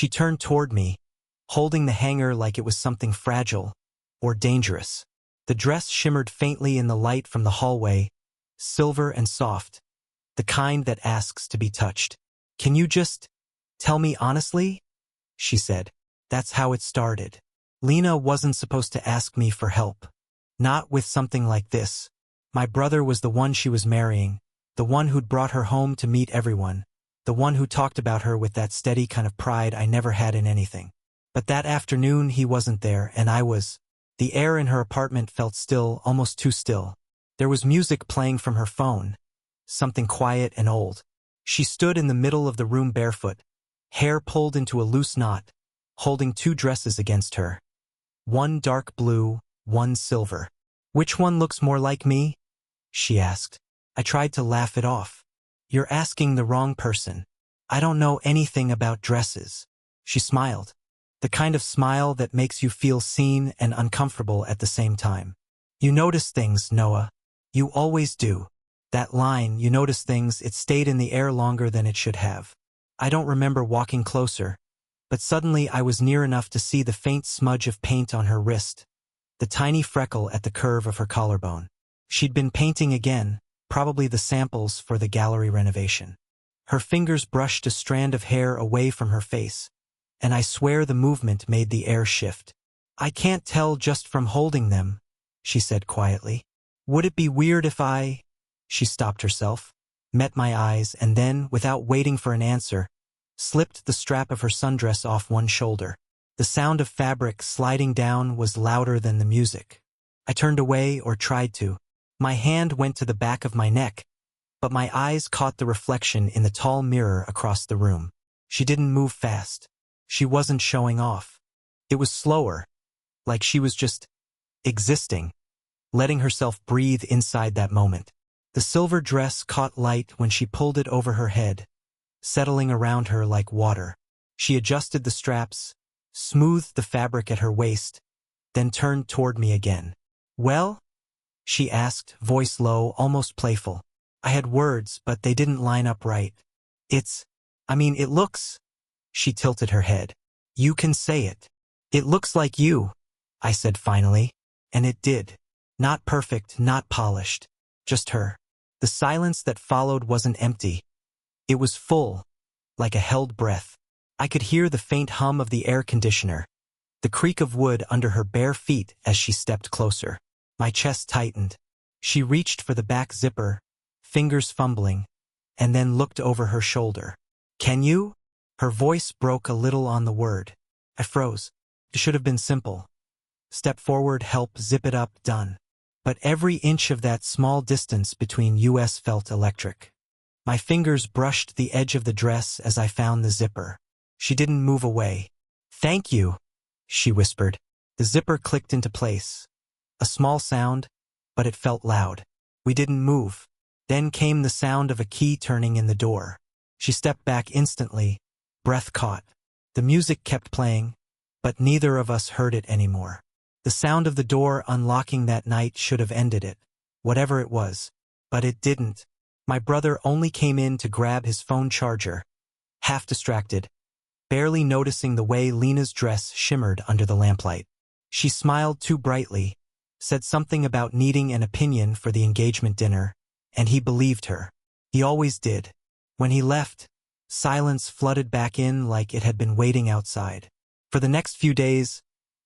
She turned toward me, holding the hanger like it was something fragile or dangerous. The dress shimmered faintly in the light from the hallway, silver and soft, the kind that asks to be touched. "Can you just tell me honestly?" she said. That's how it started. Lena wasn't supposed to ask me for help. Not with something like this. My brother was the one she was marrying, the one who'd brought her home to meet everyone, the one who talked about her with that steady kind of pride I never had in anything. But that afternoon he wasn't there, and I was. The air in her apartment felt still, almost too still. There was music playing from her phone, something quiet and old. She stood in the middle of the room barefoot, hair pulled into a loose knot, holding two dresses against her. One dark blue, one silver. "Which one looks more like me?" she asked. I tried to laugh it off. "You're asking the wrong person. I don't know anything about dresses." She smiled. The kind of smile that makes you feel seen and uncomfortable at the same time. "You notice things, Noah. You always do." That line, "you notice things," it stayed in the air longer than it should have. I don't remember walking closer, but suddenly I was near enough to see the faint smudge of paint on her wrist, the tiny freckle at the curve of her collarbone. She'd been painting again, probably the samples for the gallery renovation. Her fingers brushed a strand of hair away from her face, and I swear the movement made the air shift. "I can't tell just from holding them," she said quietly. "Would it be weird if I—" She stopped herself, met my eyes, and then, without waiting for an answer, slipped the strap of her sundress off one shoulder. The sound of fabric sliding down was louder than the music. I turned away, or tried to. My hand went to the back of my neck, but my eyes caught the reflection in the tall mirror across the room. She didn't move fast. She wasn't showing off. It was slower, like she was just existing, letting herself breathe inside that moment. The silver dress caught light when she pulled it over her head, settling around her like water. She adjusted the straps, smoothed the fabric at her waist, then turned toward me again. "Well?" she asked, voice low, almost playful. I had words, but they didn't line up right. It looks." She tilted her head. "You can say it. It looks like you," I said finally. And it did. Not perfect, not polished. Just her. The silence that followed wasn't empty. It was full, like a held breath. I could hear the faint hum of the air conditioner, the creak of wood under her bare feet as she stepped closer. My chest tightened. She reached for the back zipper, fingers fumbling, and then looked over her shoulder. "Can you?" Her voice broke a little on the word. I froze. It should have been simple. Step forward, help, zip it up, done. But every inch of that small distance between us felt electric. My fingers brushed the edge of the dress as I found the zipper. She didn't move away. "Thank you," she whispered. The zipper clicked into place. A small sound, but it felt loud. We didn't move. Then came the sound of a key turning in the door. She stepped back instantly, breath caught. The music kept playing, but neither of us heard it anymore. The sound of the door unlocking that night should have ended it, whatever it was, but it didn't. My brother only came in to grab his phone charger, half distracted, barely noticing the way Lena's dress shimmered under the lamplight. She smiled too brightly, said something about needing an opinion for the engagement dinner, and he believed her. He always did. When he left, silence flooded back in like it had been waiting outside. For the next few days,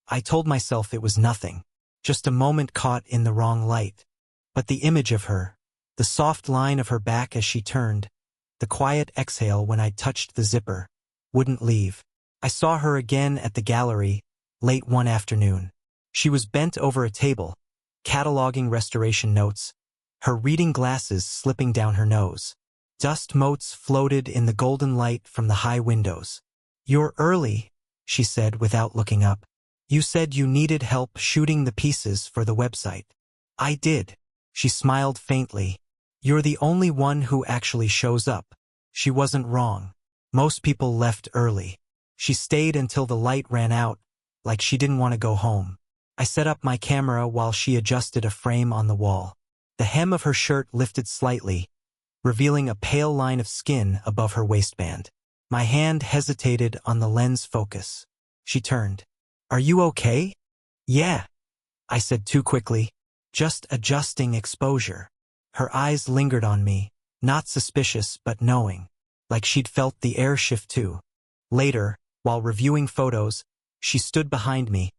I told myself it was nothing, just a moment caught in the wrong light. But the image of her, the soft line of her back as she turned, the quiet exhale when I touched the zipper, wouldn't leave. I saw her again at the gallery, late one afternoon. She was bent over a table, cataloging restoration notes, her reading glasses slipping down her nose. Dust motes floated in the golden light from the high windows. "You're early," she said without looking up. "You said you needed help shooting the pieces for the website." "I did." She smiled faintly. "You're the only one who actually shows up." She wasn't wrong. Most people left early. She stayed until the light ran out, like she didn't want to go home. I set up my camera while she adjusted a frame on the wall. The hem of her shirt lifted slightly, revealing a pale line of skin above her waistband. My hand hesitated on the lens focus. She turned. Are you okay? Yeah, I said too quickly. Just adjusting exposure. Her eyes lingered on me, not suspicious but knowing, like she'd felt the air shift too. Later, while reviewing photos, she stood behind me,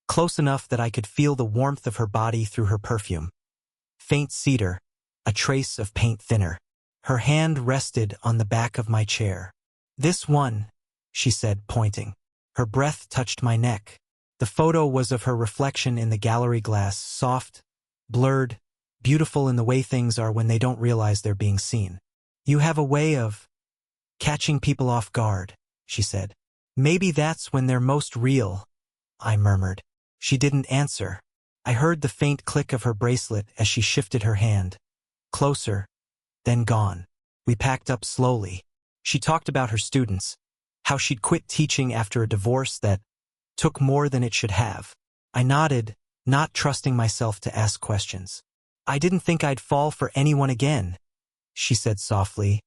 close enough that I could feel the warmth of her body through her perfume. Faint cedar, a trace of paint thinner. Her hand rested on the back of my chair. This one, she said, pointing. Her breath touched my neck. The photo was of her reflection in the gallery glass, soft, blurred, beautiful in the way things are when they don't realize they're being seen. You have a way of catching people off guard, she said. Maybe that's when they're most real, I murmured. She didn't answer. I heard the faint click of her bracelet as she shifted her hand. Closer, then gone. We packed up slowly. She talked about her students, how she'd quit teaching after a divorce that took more than it should have. I nodded, not trusting myself to ask questions. I didn't think I'd fall for anyone again, she said softly,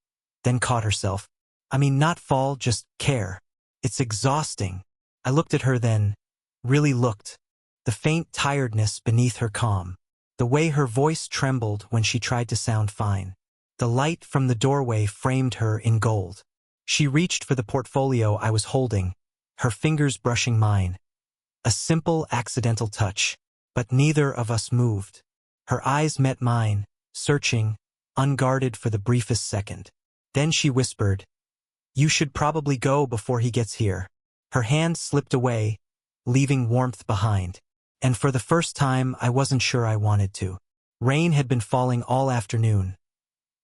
then caught herself. I mean, not fall, just care. It's exhausting. I looked at her then, really looked. The faint tiredness beneath her calm. The way her voice trembled when she tried to sound fine. The light from the doorway framed her in gold. She reached for the portfolio I was holding, her fingers brushing mine. A simple, accidental touch, but neither of us moved. Her eyes met mine, searching, unguarded for the briefest second. Then she whispered, "You should probably go before he gets here." Her hand slipped away, leaving warmth behind. And for the first time, I wasn't sure I wanted to. Rain had been falling all afternoon.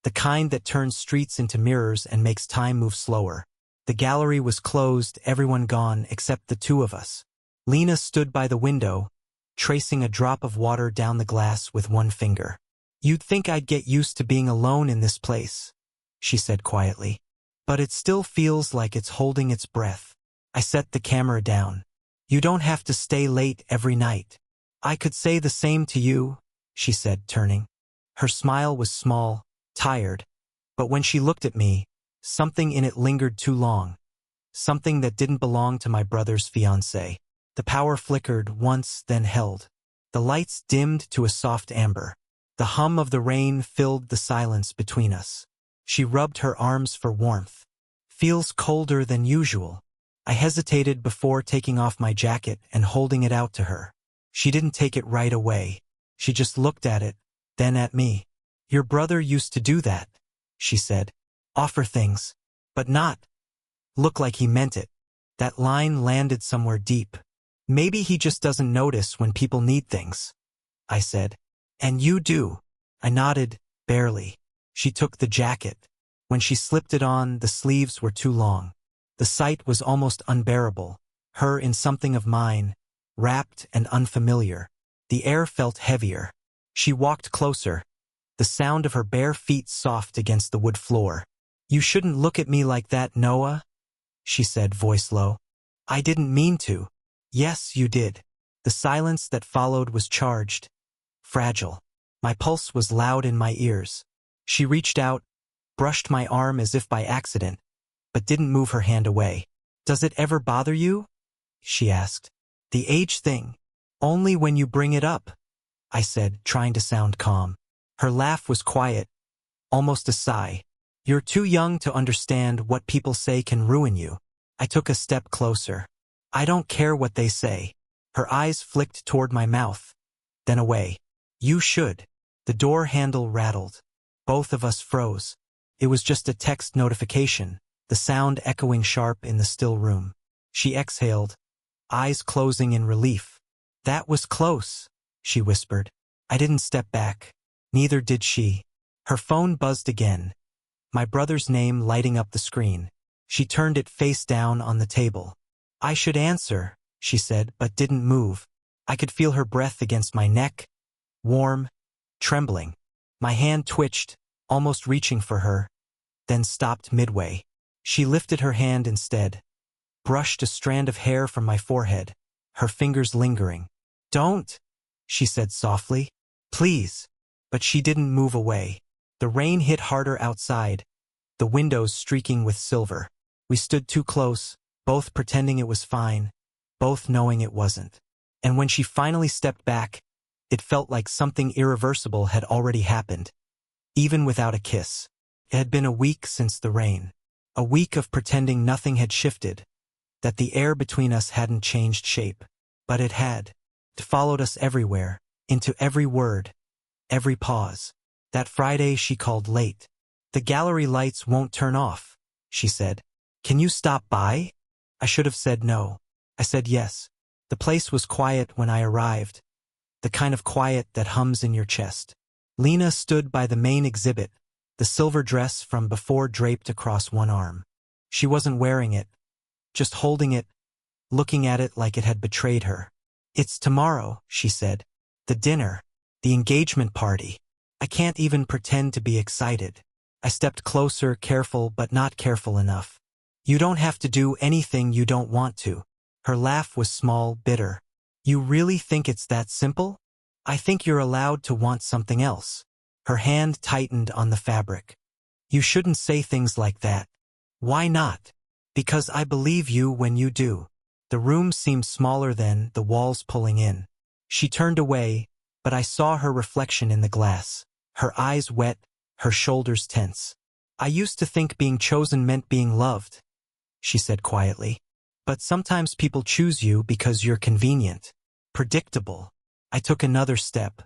The kind that turns streets into mirrors and makes time move slower. The gallery was closed, everyone gone except the two of us. Lena stood by the window, tracing a drop of water down the glass with one finger. "You'd think I'd get used to being alone in this place," she said quietly. "But it still feels like it's holding its breath." I set the camera down. "You don't have to stay late every night." "I could say the same to you," she said, turning. Her smile was small, tired, but when she looked at me, something in it lingered too long. Something that didn't belong to my brother's fiancée. The power flickered once, then held. The lights dimmed to a soft amber. The hum of the rain filled the silence between us. She rubbed her arms for warmth. "Feels colder than usual." I hesitated before taking off my jacket and holding it out to her. She didn't take it right away. She just looked at it, then at me. "Your brother used to do that," she said. "Offer things, but not look like he meant it." That line landed somewhere deep. "Maybe he just doesn't notice when people need things," I said. "And you do." I nodded, barely. She took the jacket. When she slipped it on, the sleeves were too long. The sight was almost unbearable. Her in something of mine, wrapped and unfamiliar. The air felt heavier. She walked closer, the sound of her bare feet soft against the wood floor. "You shouldn't look at me like that, Noah," she said, voice low. "I didn't mean to." "Yes, you did." The silence that followed was charged, fragile. My pulse was loud in my ears. She reached out, brushed my arm as if by accident, but didn't move her hand away. "Does it ever bother you?" she asked. "The age thing. Only when you bring it up," I said, trying to sound calm. Her laugh was quiet, almost a sigh. "You're too young to understand what people say can ruin you." I took a step closer. "I don't care what they say." Her eyes flicked toward my mouth, then away. "You should." The door handle rattled. Both of us froze. It was just a text notification, the sound echoing sharp in the still room. She exhaled, eyes closing in relief. "That was close," she whispered. I didn't step back. Neither did she. Her phone buzzed again, my brother's name lighting up the screen. She turned it face down on the table. "I should answer," she said, but didn't move. I could feel her breath against my neck, warm, trembling. My hand twitched, almost reaching for her, then stopped midway. She lifted her hand instead, brushed a strand of hair from my forehead, her fingers lingering. "Don't," she said softly. "Please." But she didn't move away. The rain hit harder outside, the windows streaking with silver. We stood too close, both pretending it was fine, both knowing it wasn't. And when she finally stepped back, it felt like something irreversible had already happened, even without a kiss. It had been a week since the rain. A week of pretending nothing had shifted, that the air between us hadn't changed shape. But it had. It followed us everywhere, into every word, every pause. That Friday she called late. "The gallery lights won't turn off," she said. "Can you stop by?" I should have said no. I said yes. The place was quiet when I arrived, the kind of quiet that hums in your chest. Lena stood by the main exhibit, the silver dress from before draped across one arm. She wasn't wearing it, just holding it, looking at it like it had betrayed her. "It's tomorrow," she said. "The dinner, the engagement party. I can't even pretend to be excited." I stepped closer, careful but not careful enough. "You don't have to do anything you don't want to." Her laugh was small, bitter. "You really think it's that simple? I think you're allowed to want something else." Her hand tightened on the fabric. "You shouldn't say things like that." "Why not?" "Because I believe you when you do." The room seemed smaller then, the walls pulling in. She turned away, but I saw her reflection in the glass. Her eyes wet, her shoulders tense. "I used to think being chosen meant being loved," she said quietly. "But sometimes people choose you because you're convenient, predictable." I took another step.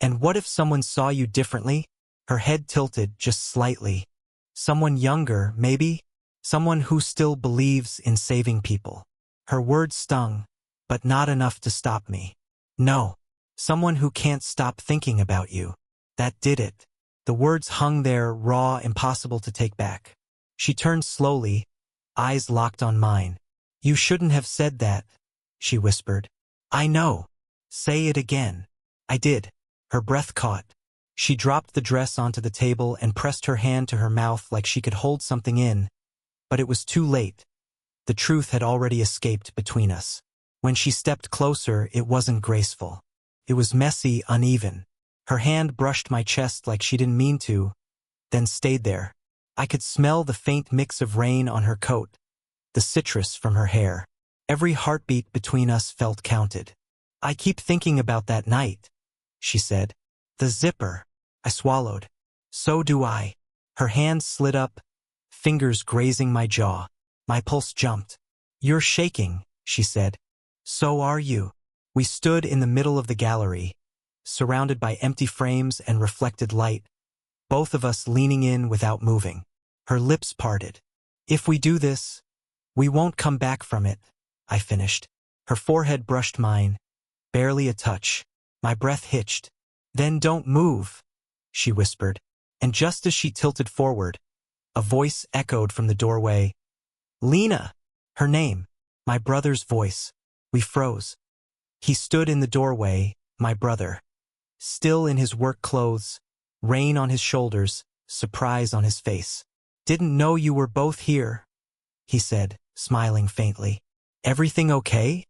"And what if someone saw you differently?" Her head tilted just slightly. "Someone younger, maybe? Someone who still believes in saving people." Her words stung, but not enough to stop me. "No. Someone who can't stop thinking about you." That did it. The words hung there, raw, impossible to take back. She turned slowly, eyes locked on mine. "You shouldn't have said that," she whispered. "I know. Say it again." I did. Her breath caught. She dropped the dress onto the table and pressed her hand to her mouth like she could hold something in, but it was too late. The truth had already escaped between us. When she stepped closer, it wasn't graceful. It was messy, uneven. Her hand brushed my chest like she didn't mean to, then stayed there. I could smell the faint mix of rain on her coat, the citrus from her hair. Every heartbeat between us felt counted. "I keep thinking about that night," she said. "The zipper." I swallowed. "So do I." Her hand slid up, fingers grazing my jaw. My pulse jumped. "You're shaking," she said. "So are you." We stood in the middle of the gallery, surrounded by empty frames and reflected light, both of us leaning in without moving. Her lips parted. "If we do this, we won't come back from it," I finished. Her forehead brushed mine, barely a touch. My breath hitched. "Then don't move," she whispered. And just as she tilted forward, a voice echoed from the doorway. "Lena!" Her name, my brother's voice. We froze. He stood in the doorway, my brother, still in his work clothes, rain on his shoulders, surprise on his face. "Didn't know you were both here," he said, smiling faintly. "Everything okay?"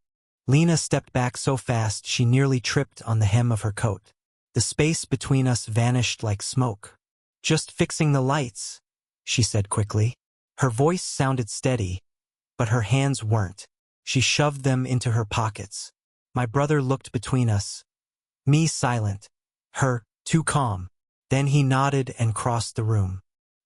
Lena stepped back so fast she nearly tripped on the hem of her coat. The space between us vanished like smoke. "Just fixing the lights," she said quickly. Her voice sounded steady, but her hands weren't. She shoved them into her pockets. My brother looked between us, me silent, her too calm. Then he nodded and crossed the room.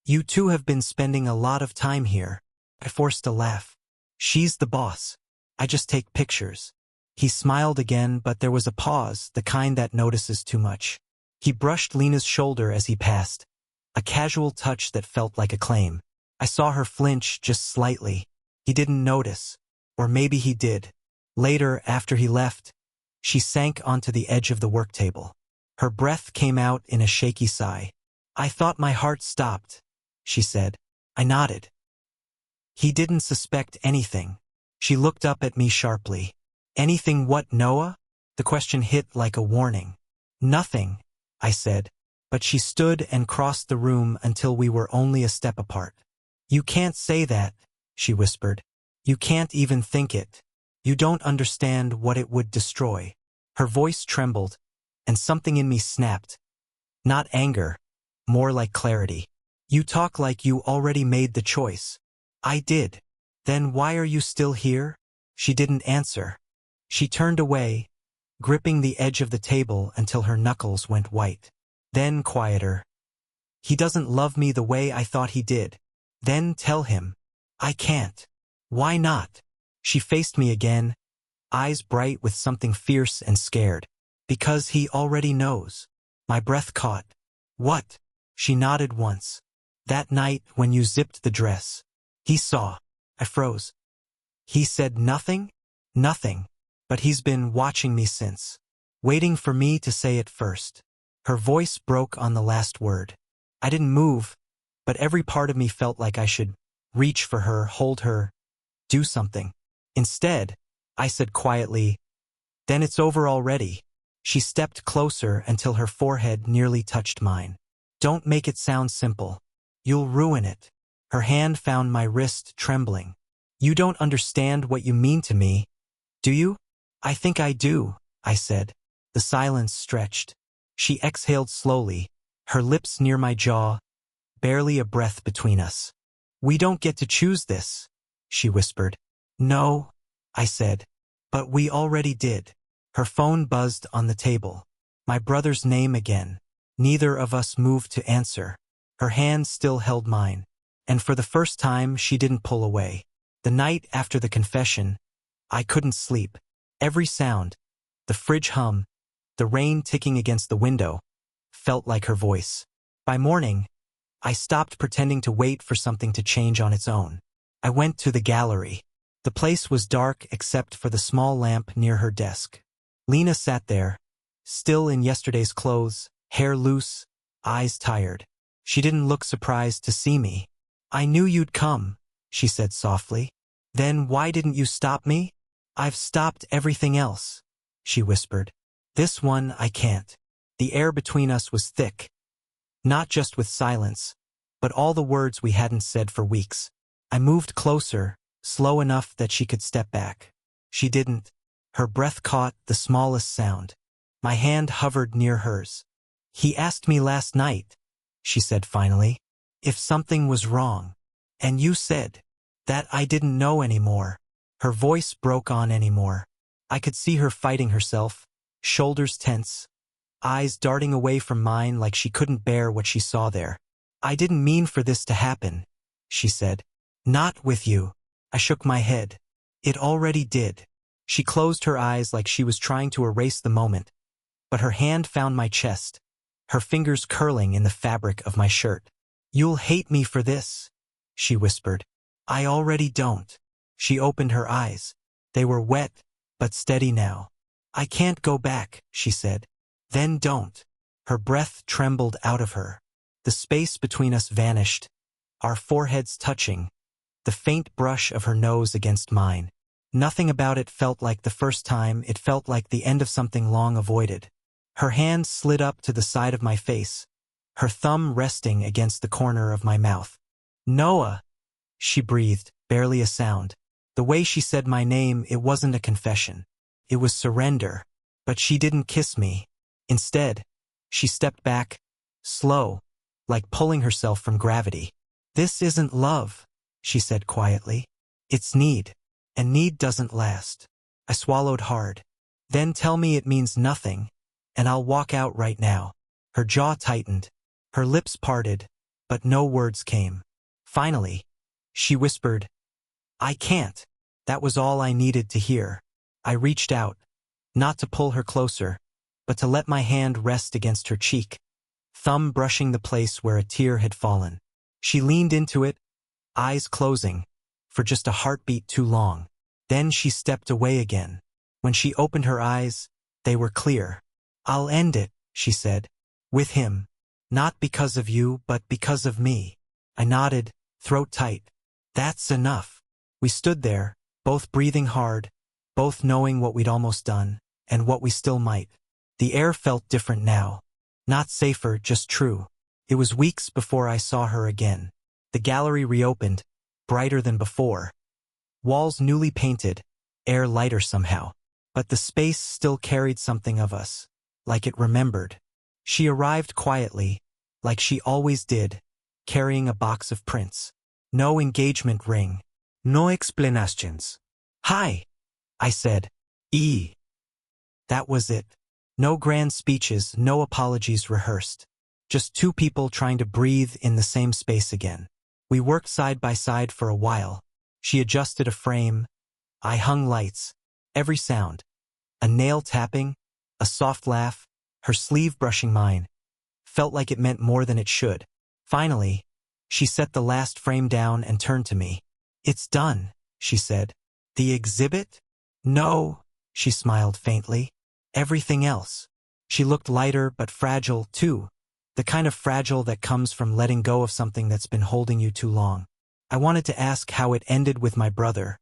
"You two have been spending a lot of time here." I forced a laugh. "She's the boss. I just take pictures." He smiled again, but there was a pause, the kind that notices too much. He brushed Lena's shoulder as he passed, a casual touch that felt like a claim. I saw her flinch just slightly. He didn't notice, or maybe he did. Later, after he left, she sank onto the edge of the work table. Her breath came out in a shaky sigh. "I thought my heart stopped," she said. I nodded. He didn't suspect anything. She looked up at me sharply. "Anything what, Noah?" The question hit like a warning. "Nothing," I said, but she stood and crossed the room until we were only a step apart. "You can't say that," she whispered. "You can't even think it. You don't understand what it would destroy." Her voice trembled, and something in me snapped. Not anger, more like clarity. "You talk like you already made the choice." I did. Then why are you still here? She didn't answer. She turned away, gripping the edge of the table until her knuckles went white. Then quieter. He doesn't love me the way I thought he did. Then tell him. I can't. Why not? She faced me again, eyes bright with something fierce and scared. Because he already knows. My breath caught. What? She nodded once. That night when you zipped the dress. He saw. I froze. He said nothing? Nothing. But he's been watching me since. Waiting for me to say it first. Her voice broke on the last word. I didn't move, but every part of me felt like I should reach for her, hold her, do something. Instead, I said quietly, "Then it's over already." She stepped closer until her forehead nearly touched mine. "Don't make it sound simple. You'll ruin it." Her hand found my wrist, trembling. "You don't understand what you mean to me, do you?" "I think I do," I said. The silence stretched. She exhaled slowly, her lips near my jaw, barely a breath between us. "We don't get to choose this," she whispered. "No," I said, "but we already did." Her phone buzzed on the table. My brother's name again. Neither of us moved to answer. Her hand still held mine. And for the first time, she didn't pull away. The night after the confession, I couldn't sleep. Every sound, the fridge hum, the rain ticking against the window, felt like her voice. By morning, I stopped pretending to wait for something to change on its own. I went to the gallery. The place was dark except for the small lamp near her desk. Lena sat there, still in yesterday's clothes, hair loose, eyes tired. She didn't look surprised to see me. "I knew you'd come," she said softly. "Then why didn't you stop me?" "I've stopped everything else," she whispered. "This one I can't." The air between us was thick, not just with silence, but all the words we hadn't said for weeks. I moved closer, slow enough that she could step back. She didn't. Her breath caught the smallest sound. My hand hovered near hers. "He asked me last night," she said finally, "if something was wrong. And you said that I didn't know anymore." Her voice broke on anymore. I could see her fighting herself, shoulders tense, eyes darting away from mine like she couldn't bear what she saw there. "I didn't mean for this to happen," she said. "Not with you." I shook my head. "It already did." She closed her eyes like she was trying to erase the moment, but her hand found my chest, her fingers curling in the fabric of my shirt. "You'll hate me for this," she whispered. "I already don't." She opened her eyes. They were wet, but steady now. "I can't go back," she said. "Then don't." Her breath trembled out of her. The space between us vanished, our foreheads touching, the faint brush of her nose against mine. Nothing about it felt like the first time. It felt like the end of something long avoided. Her hand slid up to the side of my face, her thumb resting against the corner of my mouth. "Noah," she breathed, barely a sound. The way she said my name, it wasn't a confession. It was surrender. But she didn't kiss me. Instead, she stepped back, slow, like pulling herself from gravity. "This isn't love," she said quietly. "It's need. And need doesn't last." I swallowed hard. "Then tell me it means nothing, and I'll walk out right now." Her jaw tightened, her lips parted, but no words came. Finally, she whispered, "I can't." That was all I needed to hear. I reached out, not to pull her closer, but to let my hand rest against her cheek, thumb brushing the place where a tear had fallen. She leaned into it, eyes closing, for just a heartbeat too long. Then she stepped away again. When she opened her eyes, they were clear. "I'll end it," she said. "With him. Not because of you, but because of me." I nodded, throat tight. "That's enough." We stood there, both breathing hard, both knowing what we'd almost done, and what we still might. The air felt different now. Not safer, just true. It was weeks before I saw her again. The gallery reopened, brighter than before. Walls newly painted, air lighter somehow. But the space still carried something of us, like it remembered. She arrived quietly, like she always did, carrying a box of prints. No engagement ring, No explanations. Hi, I said. That was it. No grand speeches, no apologies rehearsed. Just two people trying to breathe in the same space again. We worked side by side for a while. She adjusted a frame. I hung lights. Every sound. A nail tapping, a soft laugh, her sleeve brushing mine. Felt like it meant more than it should. Finally, she set the last frame down and turned to me. It's done, she said. The exhibit? No, she smiled faintly. Everything else. She looked lighter but fragile, too. The kind of fragile that comes from letting go of something that's been holding you too long. I wanted to ask how it ended with my brother,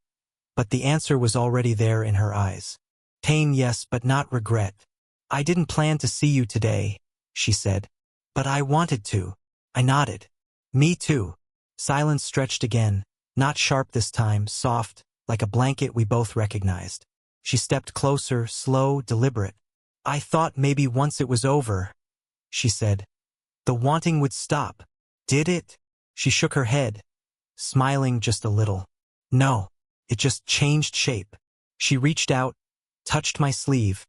but the answer was already there in her eyes. Pain, yes, but not regret. I didn't plan to see you today, she said. But I wanted to. I nodded. Me too. Silence stretched again, not sharp this time, soft, like a blanket we both recognized. She stepped closer, slow, deliberate. I thought maybe once it was over, she said. The wanting would stop. Did it? She shook her head, smiling just a little. No, it just changed shape. She reached out, touched my sleeve,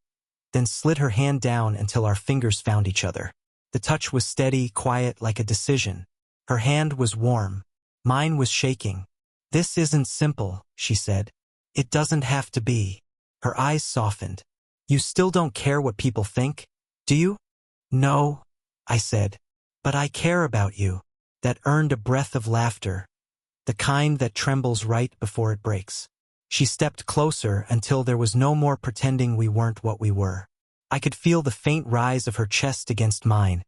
then slid her hand down until our fingers found each other. The touch was steady, quiet, like a decision. Her hand was warm. Mine was shaking. This isn't simple, she said. It doesn't have to be. Her eyes softened. You still don't care what people think, do you? No, I said. But I care about you. That earned a breath of laughter. The kind that trembles right before it breaks. She stepped closer until there was no more pretending we weren't what we were. I could feel the faint rise of her chest against mine.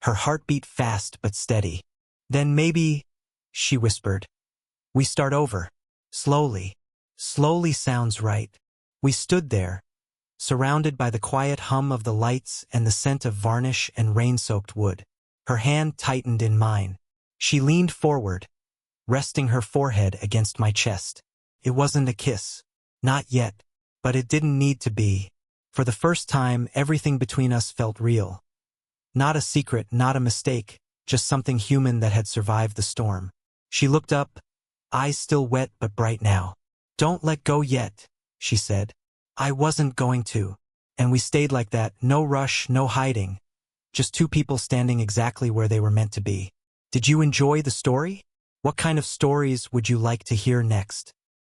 Her heart beat fast but steady. Then maybe, she whispered. We start over. Slowly. Slowly sounds right. We stood there, surrounded by the quiet hum of the lights and the scent of varnish and rain-soaked wood. Her hand tightened in mine. She leaned forward, resting her forehead against my chest. It wasn't a kiss. Not yet. But it didn't need to be. For the first time, everything between us felt real. Not a secret, not a mistake, just something human that had survived the storm. She looked up, eyes still wet but bright now. Don't let go yet, she said. I wasn't going to. And we stayed like that, no rush, no hiding. Just two people standing exactly where they were meant to be. Did you enjoy the story? What kind of stories would you like to hear next?